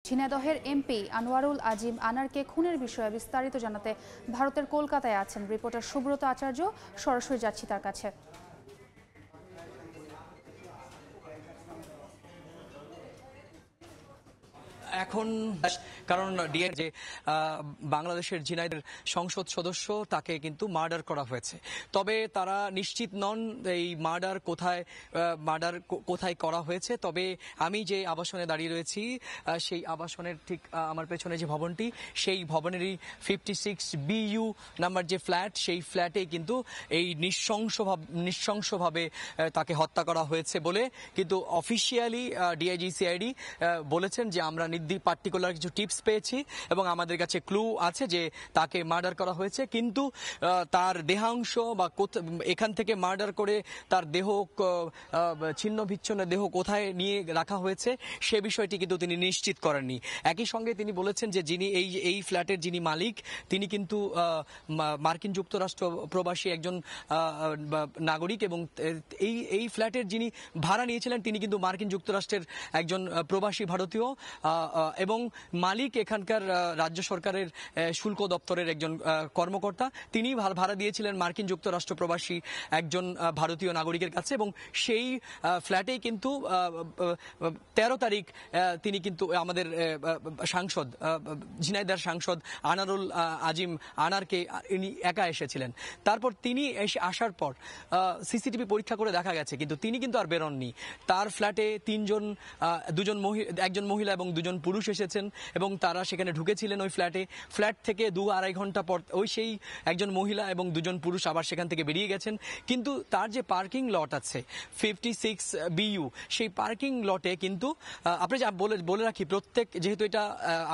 ঝিনাইদহের এমপি আনোয়ারুল আজিম আনারকে খুনের বিষয়ে বিস্তারিত জানাতে ভারতের কলকাতায় আছেন রিপোর্টার সুব্রত আচার্য। সরাসরি যাচ্ছি তার কাছে। এখন কারণ ডিএ যে বাংলাদেশের ঝিনাইদের সংসদ সদস্য তাকে কিন্তু মার্ডার করা হয়েছে, তবে তারা নিশ্চিত নন এই মার্ডার কোথায় করা হয়েছে। তবে আমি যে আবাসনে দাঁড়িয়ে রয়েছি সেই আবাসনের ঠিক আমার পেছনে যে ভবনটি, সেই ভবনেরই 56 BU নাম্বার যে ফ্ল্যাট, সেই ফ্ল্যাটে কিন্তু এই নৃশংসভাবে তাকে হত্যা করা হয়েছে বলে কিন্তু অফিসিয়ালি ডিআইজি সিআইডি বলেছেন যে আমরা পার্টিকুলার কিছু টিপস পেয়েছি এবং আমাদের কাছে ক্লু আছে যে তাকে মার্ডার করা হয়েছে, কিন্তু তার দেহাংশ বা এখান থেকে মার্ডার করে তার দেহ ছিন্ন বিচ্ছিন্ন দেহ কোথায় নিয়ে রাখা হয়েছে সে বিষয়টি কিন্তু তিনি নিশ্চিত করেননি। একই সঙ্গে তিনি বলেছেন যে যিনি এই ফ্ল্যাটের যিনি মালিক তিনি কিন্তু মার্কিন যুক্তরাষ্ট্র প্রবাসী একজন নাগরিক এবং এই ফ্ল্যাটের যিনি ভাড়া নিয়েছিলেন তিনি কিন্তু মার্কিন যুক্তরাষ্ট্রের একজন প্রবাসী ভারতীয় এবং মালিক এখানকার রাজ্য সরকারের শুল্ক দপ্তরের একজন কর্মকর্তা। তিনি ভাড়া দিয়েছিলেন মার্কিন যুক্তরাষ্ট্র প্রবাসী একজন ভারতীয় নাগরিকের কাছে এবং সেই ফ্ল্যাটেই কিন্তু 13 তারিখ তিনি কিন্তু আমাদের সাংসদ ঝিনাইদহের সাংসদ আনারুল আজিম আনারকে একা এসেছিলেন। তারপর তিনি আসার পর সিসিটিভি পরীক্ষা করে দেখা গেছে কিন্তু তিনি কিন্তু আর বেরোননি। তার ফ্ল্যাটে একজন মহিলা এবং দুজন পুরুষ এসেছেন এবং তারা সেখানে ঢুকেছিলেন ওই ফ্ল্যাট থেকে 2-2.5 ঘন্টা পর ওই একজন মহিলা এবং দুজন পুরুষ আবার সেখান থেকে বেরিয়ে গেছেন। কিন্তু তার যে পার্কিং লট আছে 56 BU, সেই পার্কিং লটে কিন্তু আপনি বলে রাখি যেহেতু এটা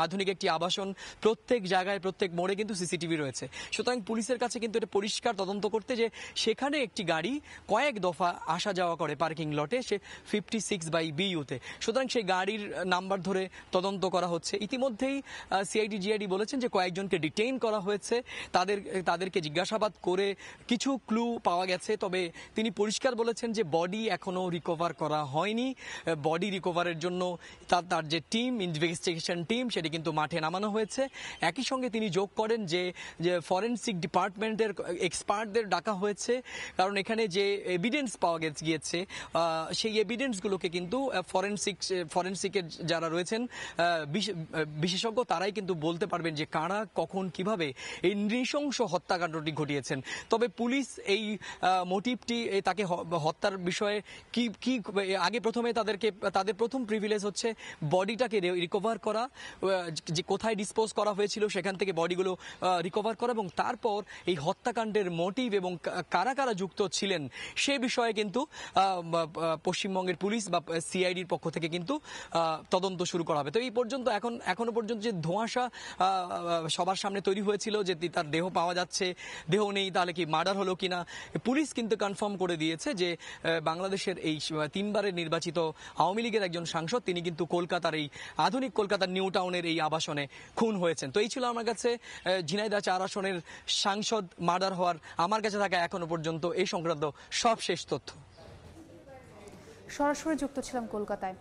আধুনিক একটি আবাসন, প্রত্যেক জায়গায় প্রত্যেক মোড়ে কিন্তু সিসিটিভি রয়েছে। সুতরাং পুলিশের কাছে কিন্তু এটা পরিষ্কার তদন্ত করতে যে সেখানে একটি গাড়ি কয়েক দফা আসা যাওয়া করে পার্কিং লটে সে 56 BU-তে। সুতরাং সেই গাড়ির নাম্বার ধরে তদন্ত করা হচ্ছে। ইতিমধ্যেই সিআইডি জিআইডি বলেছেন যে কয়েকজনকে ডিটেইন করা হয়েছে, তাদেরকে জিজ্ঞাসাবাদ করে কিছু ক্লু পাওয়া গেছে। তবে তিনি পরিষ্কার বলেছেন যে বডি এখনো রিকভার করা হয়নি। বডি রিকভারের জন্য তার যে টিম, ইনভেস্টিগেশন টিম, সেটি কিন্তু মাঠে নামানো হয়েছে। একই সঙ্গে তিনি যোগ করেন যে ফরেনসিক ডিপার্টমেন্টের এক্সপার্টদের ডাকা হয়েছে, কারণ এখানে যে এভিডেন্স পাওয়া গিয়েছে সেই এভিডেন্সগুলোকে কিন্তু ফরেনসিকের যারা রয়েছেন বিশেষজ্ঞ তারাই কিন্তু বলতে পারবেন যে কারা কখন কিভাবে এই নৃশংস হত্যাকাণ্ডটি ঘটিয়েছেন। তবে পুলিশ এই মোটিভটি তাকে হত্যার বিষয়ে কি আগে প্রথমে তাদের প্রথম প্রিভিলেজ হচ্ছে বডিটাকে রিকভার করা, যে কোথায় ডিসপোজ করা হয়েছিল সেখান থেকে বডিগুলো রিকভার করা এবং তারপর এই হত্যাকাণ্ডের মোটিভ এবং কারা কারা যুক্ত ছিলেন সে বিষয়ে কিন্তু পশ্চিমবঙ্গের পুলিশ বা সিআইডির পক্ষ থেকে কিন্তু তদন্ত শুরু করা হবে। তো এই পর্যন্ত এখনো পর্যন্ত যে ধোঁয়াশা সবার সামনে তৈরি হয়েছিল যে তার দেহ পাওয়া যাচ্ছে, দেহ নেই, তাহলে কি মার্ডার হলো কিনা, পুলিশ কিন্তু কনফার্ম করে দিয়েছে যে বাংলাদেশের এই 3 বারের নির্বাচিত আওয়ামী লীগের একজন সাংসদ তিনি কিন্তু এই আধুনিক কলকাতার নিউ টাউনের এই আবাসনে খুন হয়েছেন। তো এই ছিল আমার কাছে ঝিনাইদহ 4 আসনের সাংসদ মার্ডার হওয়ার আমার কাছে থাকা এখনো পর্যন্ত এই সংক্রান্ত সব শেষ তথ্য। সরাসরি যুক্ত ছিলাম কলকাতায়।